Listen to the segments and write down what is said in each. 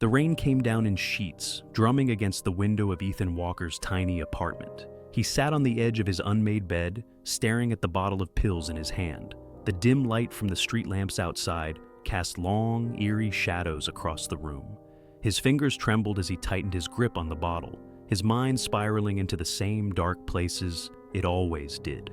The rain came down in sheets, drumming against the window of Ethan Walker's tiny apartment. He sat on the edge of his unmade bed, staring at the bottle of pills in his hand. The dim light from the street lamps outside cast long, eerie shadows across the room. His fingers trembled as he tightened his grip on the bottle, his mind spiraling into the same dark places it always did.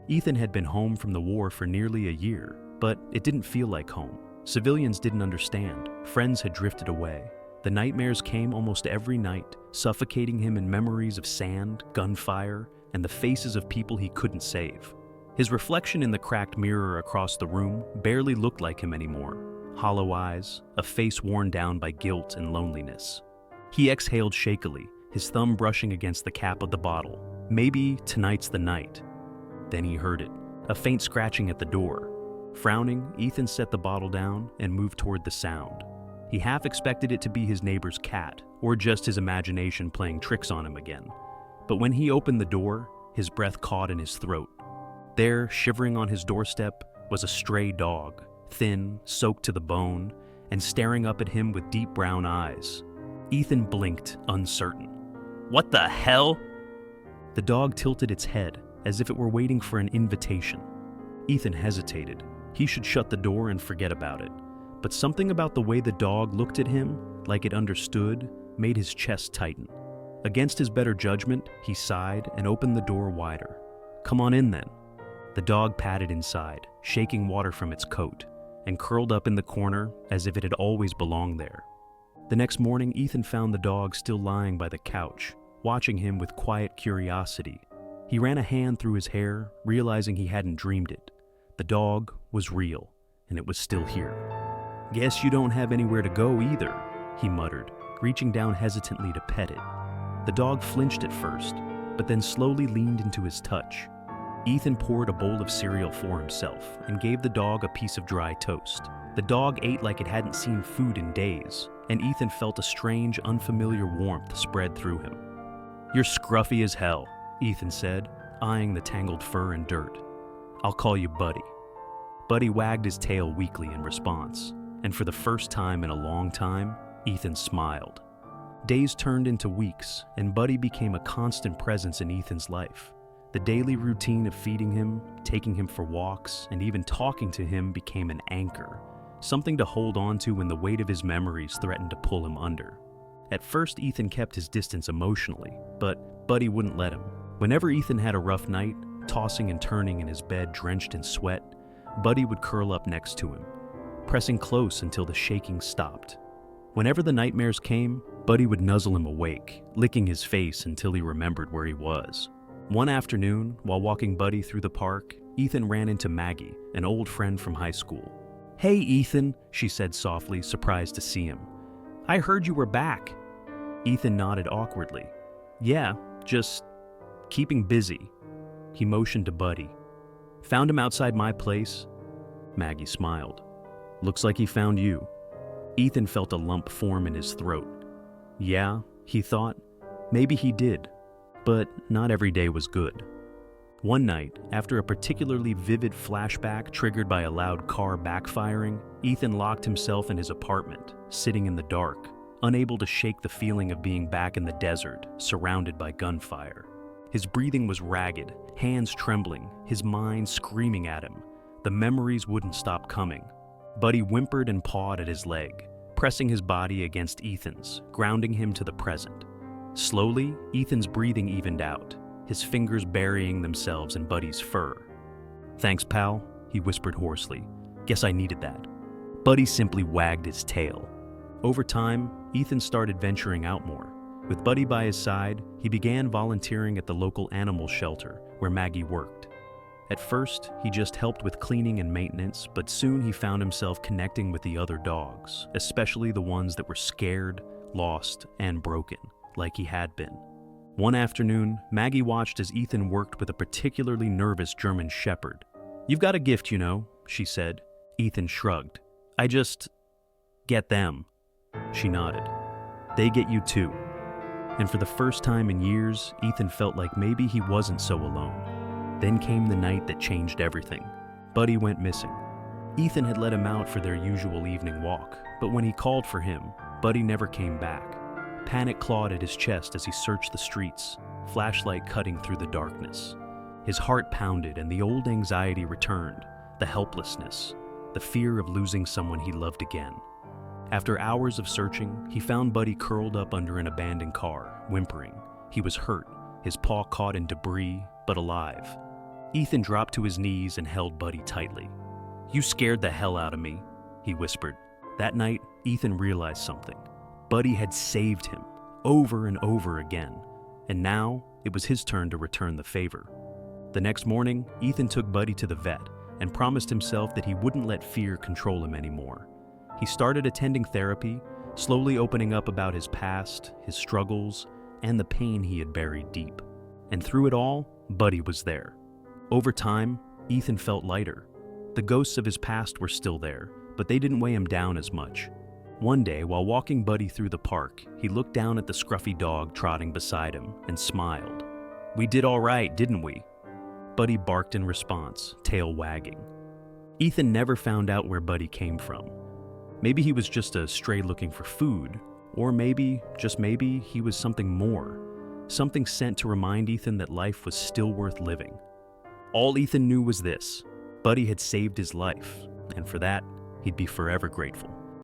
Ethan had been home from the war for nearly a year, but it didn't feel like home. Civilians didn't understand. Friends had drifted away. The nightmares came almost every night, suffocating him in memories of sand, gunfire, and the faces of people he couldn't save. His reflection in the cracked mirror across the room barely looked like him anymore. Hollow eyes, a face worn down by guilt and loneliness. He exhaled shakily, his thumb brushing against the cap of the bottle. Maybe tonight's the night. Then he heard it, a faint scratching at the door. Frowning, Ethan set the bottle down and moved toward the sound. He half expected it to be his neighbor's cat, or just his imagination playing tricks on him again. But when he opened the door, his breath caught in his throat. There, shivering on his doorstep, was a stray dog, thin, soaked to the bone, and staring up at him with deep brown eyes. Ethan blinked, uncertain. "What the hell?" The dog tilted its head, as if it were waiting for an invitation. Ethan hesitated. He should shut the door and forget about it. But something about the way the dog looked at him, like it understood, made his chest tighten. Against his better judgment, he sighed and opened the door wider. "Come on in, then." The dog padded inside, shaking water from its coat, and curled up in the corner as if it had always belonged there. The next morning, Ethan found the dog still lying by the couch, watching him with quiet curiosity. He ran a hand through his hair, realizing he hadn't dreamed it. The dog was real, and it was still here. "Guess you don't have anywhere to go either," he muttered, reaching down hesitantly to pet it. The dog flinched at first, but then slowly leaned into his touch. Ethan poured a bowl of cereal for himself and gave the dog a piece of dry toast. The dog ate like it hadn't seen food in days, and Ethan felt a strange, unfamiliar warmth spread through him. "You're scruffy as hell," Ethan said, eyeing the tangled fur and dirt. "I'll call you Buddy." Buddy wagged his tail weakly in response, and for the first time in a long time, Ethan smiled. Days turned into weeks, and Buddy became a constant presence in Ethan's life. The daily routine of feeding him, taking him for walks, and even talking to him became an anchor, something to hold on to when the weight of his memories threatened to pull him under. At first, Ethan kept his distance emotionally, but Buddy wouldn't let him. Whenever Ethan had a rough night, tossing and turning in his bed drenched in sweat, Buddy would curl up next to him, pressing close until the shaking stopped. Whenever the nightmares came, Buddy would nuzzle him awake, licking his face until he remembered where he was. One afternoon, while walking Buddy through the park, Ethan ran into Maggie, an old friend from high school. "Hey, Ethan," she said softly, surprised to see him. "I heard you were back." Ethan nodded awkwardly. "Yeah, just keeping busy." He motioned to Buddy. "Found him outside my place?" Maggie smiled. "Looks like he found you." Ethan felt a lump form in his throat. Yeah, he thought, maybe he did, but not every day was good. One night, after a particularly vivid flashback triggered by a loud car backfiring, Ethan locked himself in his apartment, sitting in the dark, unable to shake the feeling of being back in the desert, surrounded by gunfire. His breathing was ragged, hands trembling, his mind screaming at him. The memories wouldn't stop coming. Buddy whimpered and pawed at his leg, pressing his body against Ethan's, grounding him to the present. Slowly, Ethan's breathing evened out, his fingers burying themselves in Buddy's fur. "Thanks, pal," he whispered hoarsely. "Guess I needed that." Buddy simply wagged his tail. Over time, Ethan started venturing out more. With Buddy by his side, he began volunteering at the local animal shelter where Maggie worked. At first, he just helped with cleaning and maintenance, but soon he found himself connecting with the other dogs, especially the ones that were scared, lost, and broken, like he had been. One afternoon, Maggie watched as Ethan worked with a particularly nervous German shepherd. "You've got a gift, you know," she said. Ethan shrugged. "I just get them." She nodded. "They get you too." And for the first time in years, Ethan felt like maybe he wasn't so alone. Then came the night that changed everything. Buddy went missing. Ethan had let him out for their usual evening walk, but when he called for him, Buddy never came back. Panic clawed at his chest as he searched the streets, flashlight cutting through the darkness. His heart pounded and the old anxiety returned, the helplessness, the fear of losing someone he loved again. After hours of searching, he found Buddy curled up under an abandoned car, whimpering. He was hurt, his paw caught in debris, but alive. Ethan dropped to his knees and held Buddy tightly. "You scared the hell out of me," he whispered. That night, Ethan realized something. Buddy had saved him, over and over again, and now it was his turn to return the favor. The next morning, Ethan took Buddy to the vet and promised himself that he wouldn't let fear control him anymore. He started attending therapy, slowly opening up about his past, his struggles, and the pain he had buried deep. And through it all, Buddy was there. Over time, Ethan felt lighter. The ghosts of his past were still there, but they didn't weigh him down as much. One day, while walking Buddy through the park, he looked down at the scruffy dog trotting beside him and smiled. "We did all right, didn't we?" Buddy barked in response, tail wagging. Ethan never found out where Buddy came from. Maybe he was just a stray looking for food, or maybe, just maybe, he was something more. Something sent to remind Ethan that life was still worth living. All Ethan knew was this: Buddy had saved his life, and for that, he'd be forever grateful.